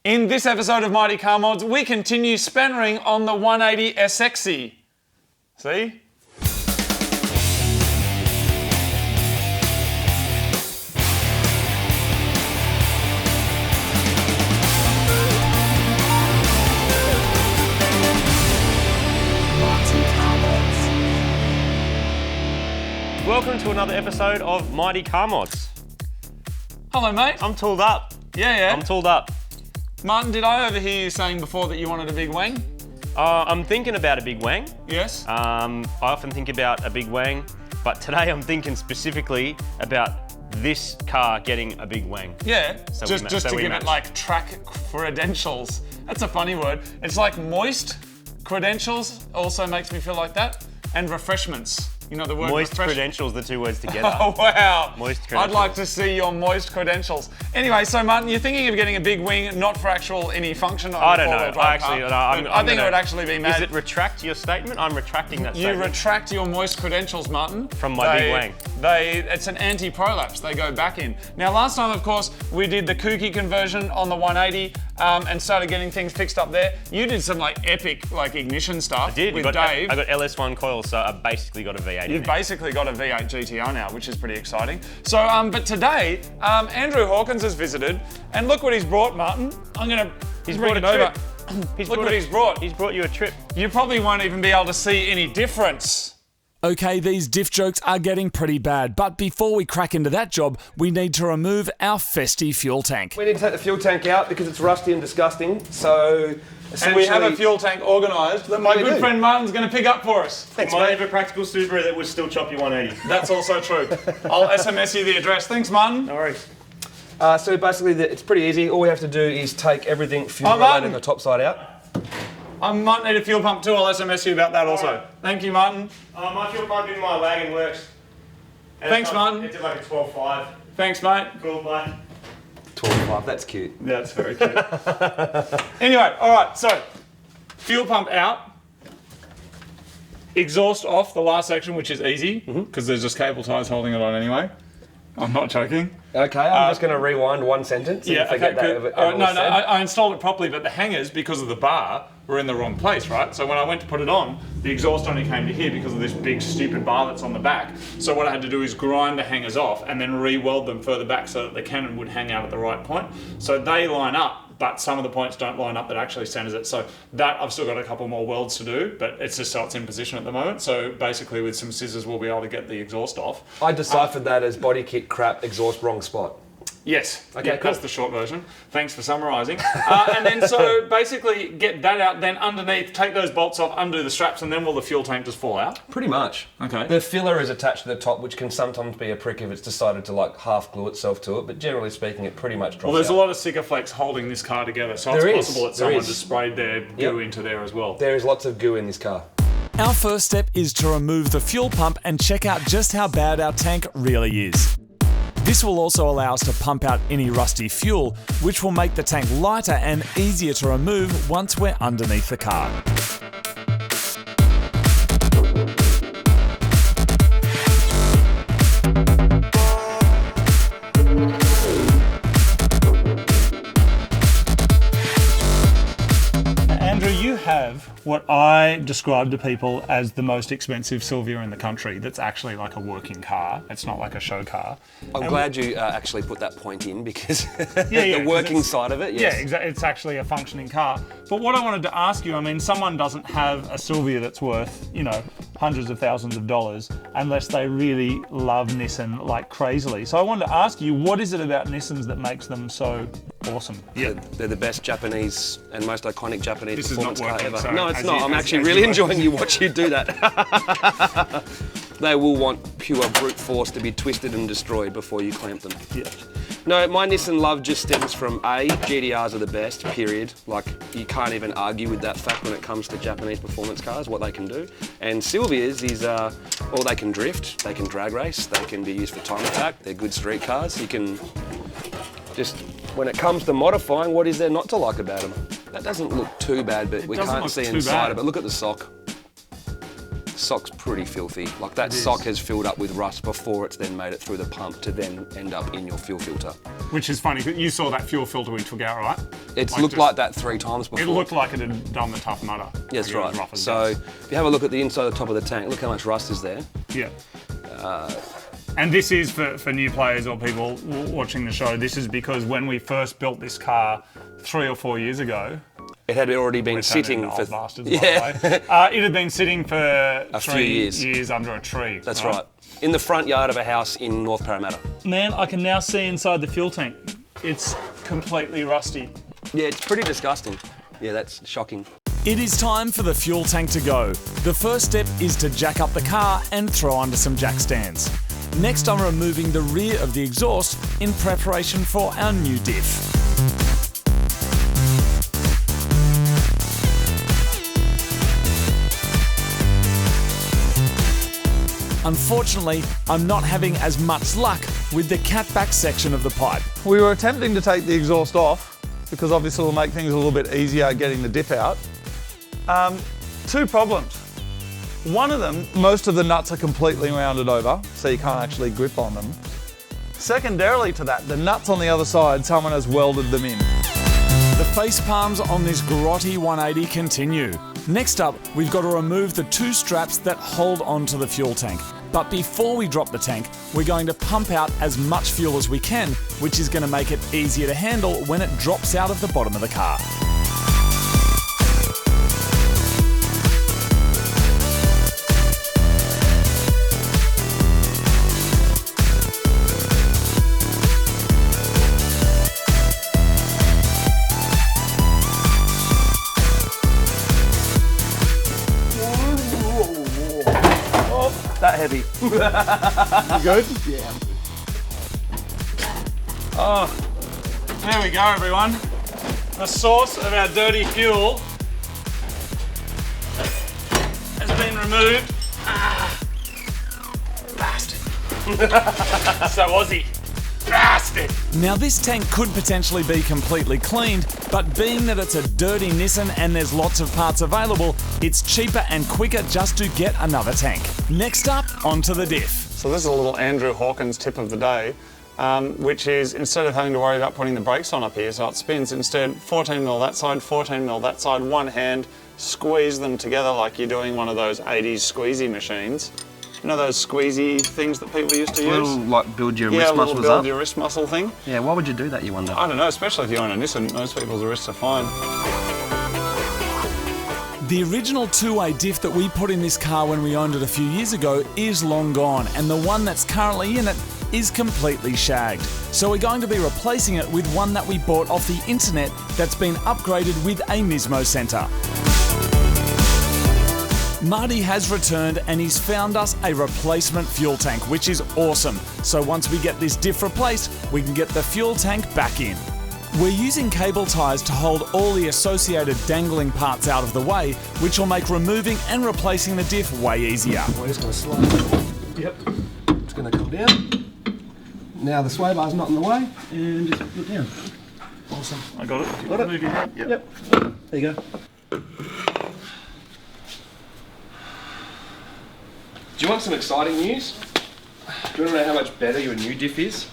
In this episode of Mighty Car Mods, we continue spannering on the 180 SXE. See? Welcome to another episode of Mighty Car Mods. Hello, mate. I'm tooled up. Yeah. I'm tooled up. Martin, did I overhear you saying before that you wanted a big wang? I'm thinking about a big wang. Yes. I often think about a big wang, but today I'm thinking specifically about this car getting a big wang. Yeah, So just to give match. it like track credentials. That's a funny word. It's like moist credentials also makes me feel like that. And refreshments. You know the word Moist credentials, the two words together. Oh, wow. Moist I'd credentials. like to see your moist credentials. Anyway, so Martin, you're thinking of getting a big wing, not for actual any function on I a don't know. four-wheel drive Actually, car, no, but I think it would actually be mad. Is it retract your statement? I'm retracting that You statement. retract your moist credentials, Martin. From my big wang. It's an anti-prolapse. They go back in. Now, last time, of course, we did the kooky conversion on the 180 and started getting things fixed up there. You did some epic ignition stuff I did. with I Dave. got LS1 coils, so I basically got a V8 You've in there. basically got a V8 GTR now, which is pretty exciting. So, but today, Andrew Hawkins has visited, and look what he's brought, Martin. He's brought bring a it over. trip. Look what he's brought. He's brought you a trip. You probably won't even be able to see any difference. Okay, these diff jokes are getting pretty bad, but before we crack into that job, we need to remove our festy fuel tank. We need to take the fuel tank out because it's rusty and disgusting. So And we have a fuel tank organised that my We good do. friend Martin's going to pick up for us. Thanks, My mate. ever practical Subaru that would still chop you 180. That's also true. I'll SMS you the address. Thanks, Martin. No worries. So basically, it's pretty easy. All we have to do is take everything fuel Martin. related on the top side out. I might need a fuel pump too. I'll SMS you about that also. Alright. Thank you, Martin. My fuel pump in my wagon works. And Thanks, it's Martin. It's at like a 12.5. Thanks, mate. Cool, bye. 12.5, that's cute. That's very cute. Anyway, all right, so fuel pump out. Exhaust off the last section, which is easy, because there's just cable ties holding it on anyway. I'm not joking. Okay, I'm just going to rewind one sentence. And forget that good. ever All right, was said. I installed it properly, but the hangers, because of the bar, were in the wrong place, right? So when I went to put it on, the exhaust only came to here because of this big stupid bar that's on the back. So what I had to do is grind the hangers off and then re-weld them further back so that the cannon would hang out at the right point. So they line up, but some of the points don't line up that actually centers it. So that I've still got a couple more welds to do, but it's just so it's in position at the moment. So basically with some scissors, we'll be able to get the exhaust off. I deciphered that as body kit crap, exhaust wrong spot. Yes. Okay, Yeah, cool. That's the short version. Thanks for summarising. And then so basically get that out, then underneath, take those bolts off, undo the straps, and then will the fuel tank just fall out? Pretty much. Okay. The filler is attached to the top, which can sometimes be a prick if it's decided to half glue itself to it, but generally speaking, it pretty much drops Well, there's out. a lot of Sikaflex holding this car together, so There it's is, possible that there someone is. just sprayed their goo into there as well. There is lots of goo in this car. Our first step is to remove the fuel pump and check out just how bad our tank really is. This will also allow us to pump out any rusty fuel, which will make the tank lighter and easier to remove once we're underneath the car. Andrew, you have what I describe to people as the most expensive Silvia in the country that's actually like a working car. It's not like a show car. I'm glad you actually put that point in because Yeah, the 'cause working it's- side of it, Yeah, yes. exactly. It's actually a functioning car. But what I wanted to ask you, I mean, someone doesn't have a Silvia that's worth, hundreds of thousands of dollars unless they really love Nissan like crazily. So I wanted to ask you, what is it about Nissans that makes them so awesome? They're the best Japanese and most iconic Japanese This is not performance car working, ever. so No, it's as not. you- I'm as- actually as really you- enjoying you watch you do that. They will want pure brute force to be twisted and destroyed before you clamp them. Yeah. No, my Nissan love just stems from GTRs are the best, period. You can't even argue with that fact when it comes to Japanese performance cars, what they can do. And Silvia's is, they can drift, they can drag race, they can be used for time attack, they're good street cars. You can just, when it comes to modifying, what is there not to like about them? That doesn't look too bad, but we doesn't can't look see too inside bad. of it. Look at the sock. sock's pretty filthy. Like that sock has filled up with rust before it's then made it through the pump to then end up in your fuel filter. Which is funny, you saw that fuel filter we took out, right? It's looked like that 3 times before. It looked like it had done the Tough Mudder. Yeah, that's right. Rough as So gas. if you have a look at the inside of the top of the tank, look how much rust is there. Yeah. And this is for new players or people watching the show, this is because when we first built this car 3 or 4 years ago, It had already been sitting for... old bastards, by the way. It had been sitting for A few years under a tree. That's right. In the front yard of a house in North Parramatta. Man, I can now see inside the fuel tank. It's completely rusty. Yeah, it's pretty disgusting. Yeah, that's shocking. It is time for the fuel tank to go. The first step is to jack up the car and throw under some jack stands. Next, I'm removing the rear of the exhaust in preparation for our new diff. Unfortunately, I'm not having as much luck with the catback section of the pipe. We were attempting to take the exhaust off because obviously it'll make things a little bit easier getting the diff out. 2 problems. One of them, most of the nuts are completely rounded over, so you can't actually grip on them. Secondarily to that, the nuts on the other side, someone has welded them in. The face palms on this grotty 180 continue. Next up, we've got to remove the 2 straps that hold onto the fuel tank. But before we drop the tank, we're going to pump out as much fuel as we can, which is going to make it easier to handle when it drops out of the bottom of the car. That heavy. You good? Yeah. Oh, there we go, everyone. The source of our dirty fuel has been removed. Bastard. So Aussie. Bastard. Now this tank could potentially be completely cleaned, but being that it's a dirty Nissan and there's lots of parts available, it's cheaper and quicker just to get another tank. Next up, onto the diff. So this is a little Andrew Hawkins tip of the day, which is instead of having to worry about putting the brakes on up here so it spins, instead 14mm that side, 14mm that side, one hand, squeeze them together like you're doing one of those 80s squeezy machines. You know those squeezy things that people used to use? Little, like, build your Yeah, wrist a little muscles build up. your wrist muscle thing. Yeah, why would you do that, you wonder? I don't know, especially if you own a Nissan, most people's wrists are fine. The original 2-way diff that we put in this car when we owned it a few years ago is long gone, and the one that's currently in it is completely shagged. So we're going to be replacing it with one that we bought off the internet that's been upgraded with a Nismo centre. Marty has returned and he's found us a replacement fuel tank, which is awesome. So once we get this diff replaced, we can get the fuel tank back in. We're using cable ties to hold all the associated dangling parts out of the way, which will make removing and replacing the diff way easier. We're just going to slide. Yep. It's going to come down. Now the sway bar's not in the way, and just put it down. Awesome. I got it. Got it? Move your head. Yep. Yep. There you go. Do you want some exciting news? Do you want to know how much better your new diff is?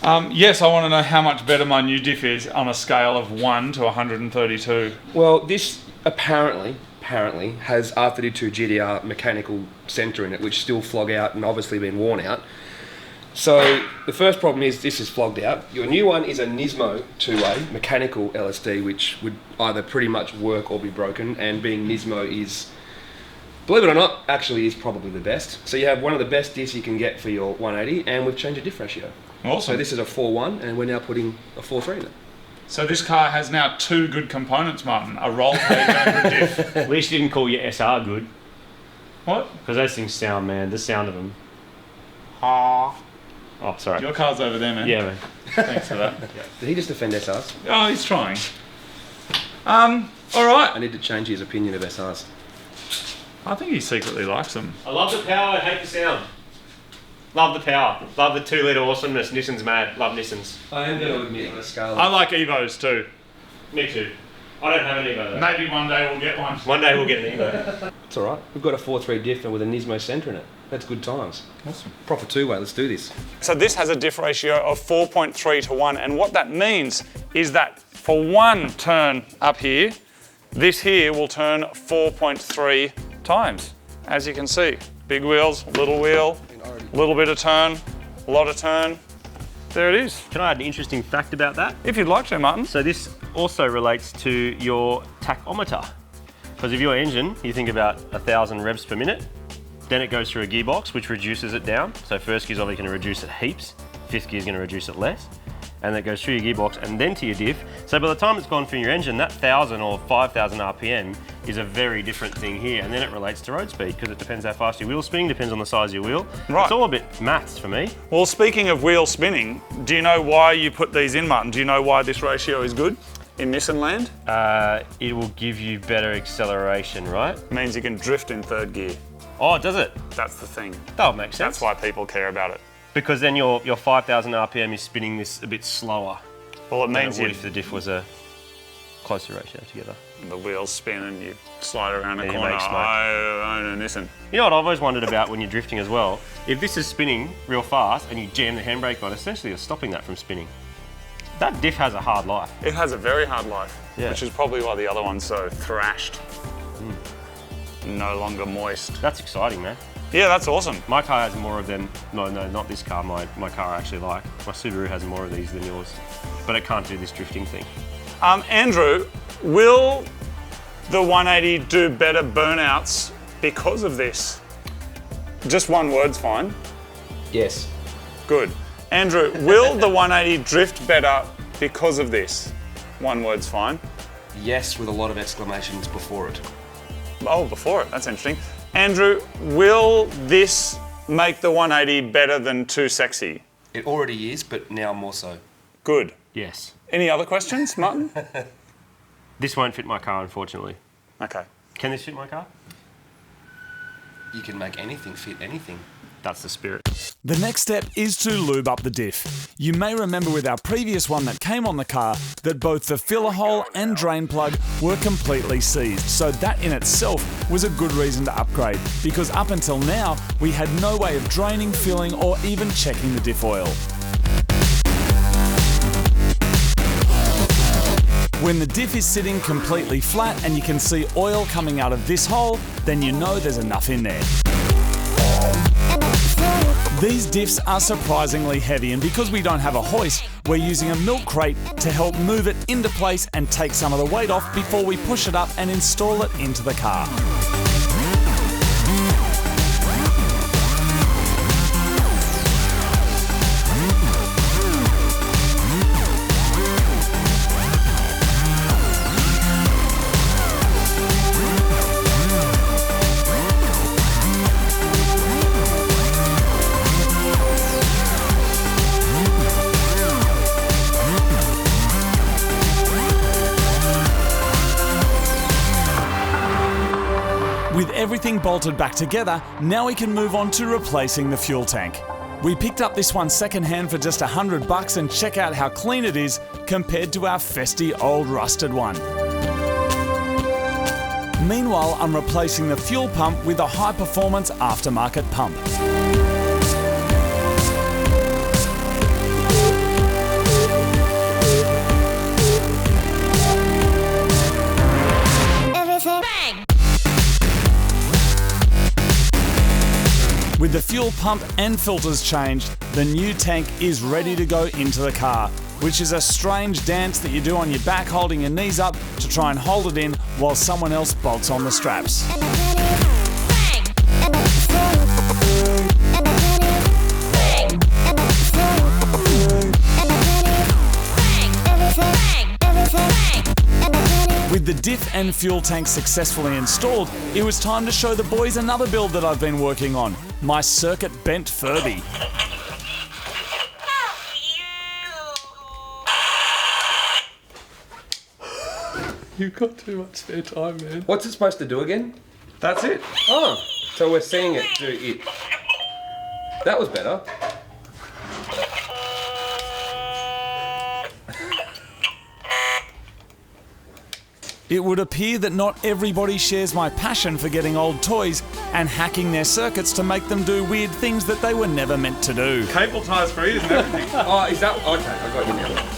Yes, I want to know how much better my new diff is on a scale of 1 to 132. Well, this apparently has R32 GDR mechanical centre in it, which still flog out and obviously been worn out. So the first problem is this is flogged out. Your new one is a Nismo 2-way mechanical LSD, which would either pretty much work or be broken, and being Nismo is, believe it or not, actually is probably the best. So you have one of the best diffs you can get for your 180, and we've changed the diff ratio. Awesome. So this is a 4-1, and we're now putting a 4-3 in it. So this car has now 2 good components, Martin. A roll cage and a good diff. At least you didn't call your SR good, What? because those things sound, man, the sound of them. Oh, sorry. Your car's over there, man. Yeah, man. Thanks for that. Did he just defend SRs? Oh, he's trying. All right. I need to change his opinion of SRs. I think he secretly likes them. I love the power, I hate the sound. Love the power. Love the 2-litre awesomeness. Nissan's mad. Love Nissans. I am going to admit on a scale I like Evos too. Me too. I don't have an Evo though. Maybe one day we'll get one. One day we'll get an Evo. It's all right. We've got a 4.3 diff with a Nismo centre in it. That's good times. Awesome. Proper two-way. Let's do this. So this has a diff ratio of 4.3 to 1, and what that means is that for one turn up here, this here will turn 4.3 times. As you can see, big wheels, little wheel, little bit of turn, a lot of turn. There it is. Can I add an interesting fact about that? If you'd like to, Martin. So this also relates to your tachometer. Because if your engine, you think about 1,000 revs per minute, then it goes through a gearbox, which reduces it down. So first gear's obviously going to reduce it heaps, fifth gear's going to reduce it less, and that goes through your gearbox and then to your diff. So by the time it's gone through your engine, that 1,000 or 5,000 RPM is a very different thing here, and then it relates to road speed because it depends how fast your wheel's spinning, depends on the size of your wheel. Right. It's all a bit maths for me. Well, speaking of wheel spinning, do you know why you put these in, Martin? Do you know why this ratio is good in Nissan land? It will give you better acceleration, right? It means you can drift in third gear. Oh, does it? That's the thing. That makes sense. That's why people care about it. Because then your 5,000 RPM is spinning this a bit slower. Well, it than means it would if the diff was a closer ratio together. the wheels spin and you slide around a And you corner. make smoke. I own a Nissan. You know what I've always wondered about when you're drifting as well? If this is spinning real fast and you jam the handbrake on, essentially you're stopping that from spinning. That diff has a hard life. It has a very hard life, Yeah. which is probably why the other one's so thrashed. No longer moist. That's exciting, man. Yeah, that's awesome. My car has more of them. No, not this car. My car I actually like. My Subaru has more of these than yours. But it can't do this drifting thing. Andrew, will the 180 do better burnouts because of this? Just one word's fine. Yes. Good. Andrew, will the 180 drift better because of this? One word's fine. Yes, with a lot of exclamations before it. Oh, before it, that's interesting. Andrew, will this make the 180 better than Too Sexy? It already is, but now more so. Good. Yes. Any other questions, Martin? This won't fit my car, unfortunately. Okay. Can this fit my car? You can make anything fit anything. That's the spirit. The next step is to lube up the diff. You may remember with our previous one that came on the car that both the filler hole and drain plug were completely seized, so that in itself was a good reason to upgrade, because up until now we had no way of draining, filling or even checking the diff oil. When the diff is sitting completely flat and you can see oil coming out of this hole, then you know there's enough in there. These diffs are surprisingly heavy, and because we don't have a hoist, we're using a milk crate to help move it into place and take some of the weight off before we push it up and install it into the car. With everything bolted back together, now we can move on to replacing the fuel tank. We picked up this one secondhand for just $100 and check out how clean it is compared to our festy old rusted one. Meanwhile, I'm replacing the fuel pump with a high-performance aftermarket pump. With the fuel pump and filters changed, the new tank is ready to go into the car, which is a strange dance that you do on your back holding your knees up to try and hold it in while someone else bolts on the straps. With the diff and fuel tank successfully installed, it was time to show the boys another build that I've been working on, my circuit bent Furby. You've got too much spare time, man. What's it supposed to do again? That's it. Oh, so we're seeing it do it. That was better. It would appear that not everybody shares my passion for getting old toys and hacking their circuits to make them do weird things that they were never meant to do. Cable ties for ears and everything. Oh, is that okay? I got you now.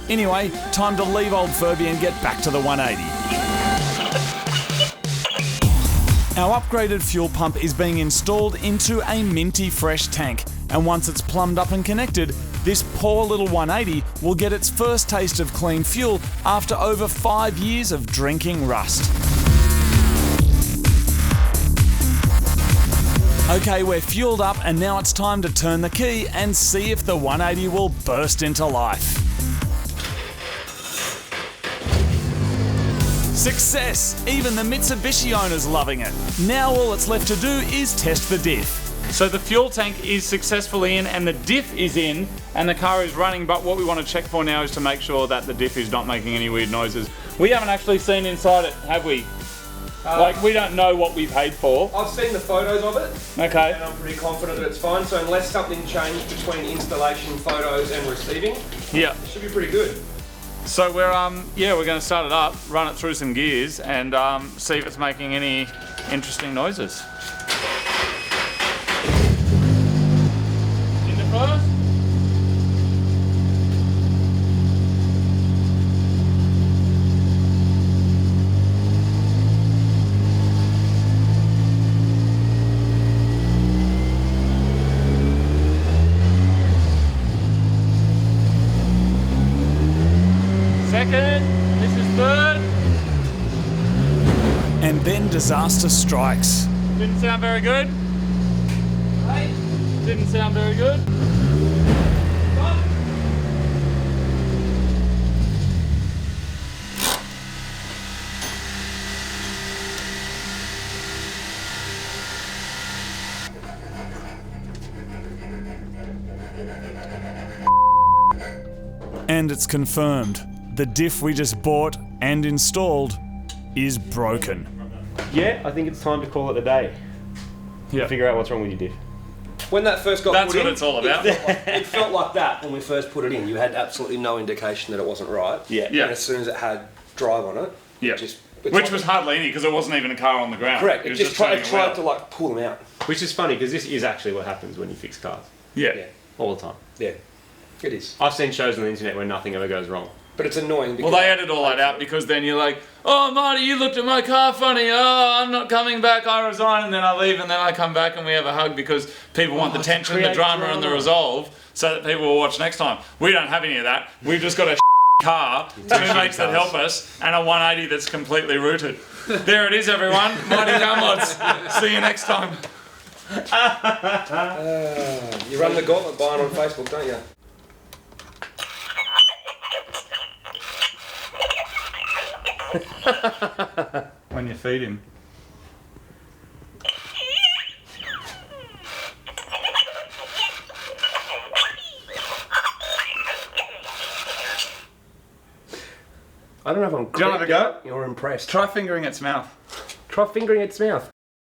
Anyway, time to leave old Furby and get back to the 180. Our upgraded fuel pump is being installed into a minty fresh tank, and once it's plumbed up and connected, this poor little 180 will get its first taste of clean fuel after over 5 years of drinking rust. Okay, we're fueled up and now it's time to turn the key and see if the 180 will burst into life. Success! Even the Mitsubishi owner's loving it. Now all it's left to do is test the diff. So the fuel tank is successfully in and the diff is in and the car is running, but what we want to check for now is to make sure that the diff is not making any weird noises. We haven't actually seen inside it, have we? Like, we don't know what we paid for. I've seen the photos of it. Okay. And I'm pretty confident that it's fine. So unless something changed between installation photos and receiving, Yeah. it should be pretty good. So we're we're going to start it up, run it through some gears, and see if it's making any interesting noises. In the first. Second, this is third. And then disaster strikes. Didn't sound very good. Hey. Didn't sound very good. And it's confirmed. The diff we just bought and installed is broken. Yeah, I think it's time to call it a day. Yeah. Figure out what's wrong with your diff. When that first got That's put what in, it's all about. it felt like that when we first put it in. You had absolutely no indication that it wasn't right. Yeah. Yeah. And as soon as it had drive on it, Yeah. it's Which like- was hardly any because it wasn't even a car on the ground. correct. It It was just tried turning to around. like pull them out. Which is funny because this is actually what happens when you fix cars. Yeah. Yeah. All the time. Yeah, it is. I've seen shows on the internet where nothing ever goes wrong. But it's annoying because Well, they edit all that out because then you're like, oh, Marty, you looked at my car funny. Oh, I'm not coming back. I resign, and then I leave, and then I come back, and we have a hug because people want the tension, the create drama, and the drama. resolve, so that people will watch next time. We don't have any of that. We've just got a car, two mates that help us, and a 180 that's completely rooted. There it is, everyone. Mighty downloads. See you next time. you run the gauntlet buying on Facebook, don't you? When you feed him. I don't know if I'm Do you want to have a go? You're impressed. Try fingering its mouth. Try fingering its mouth.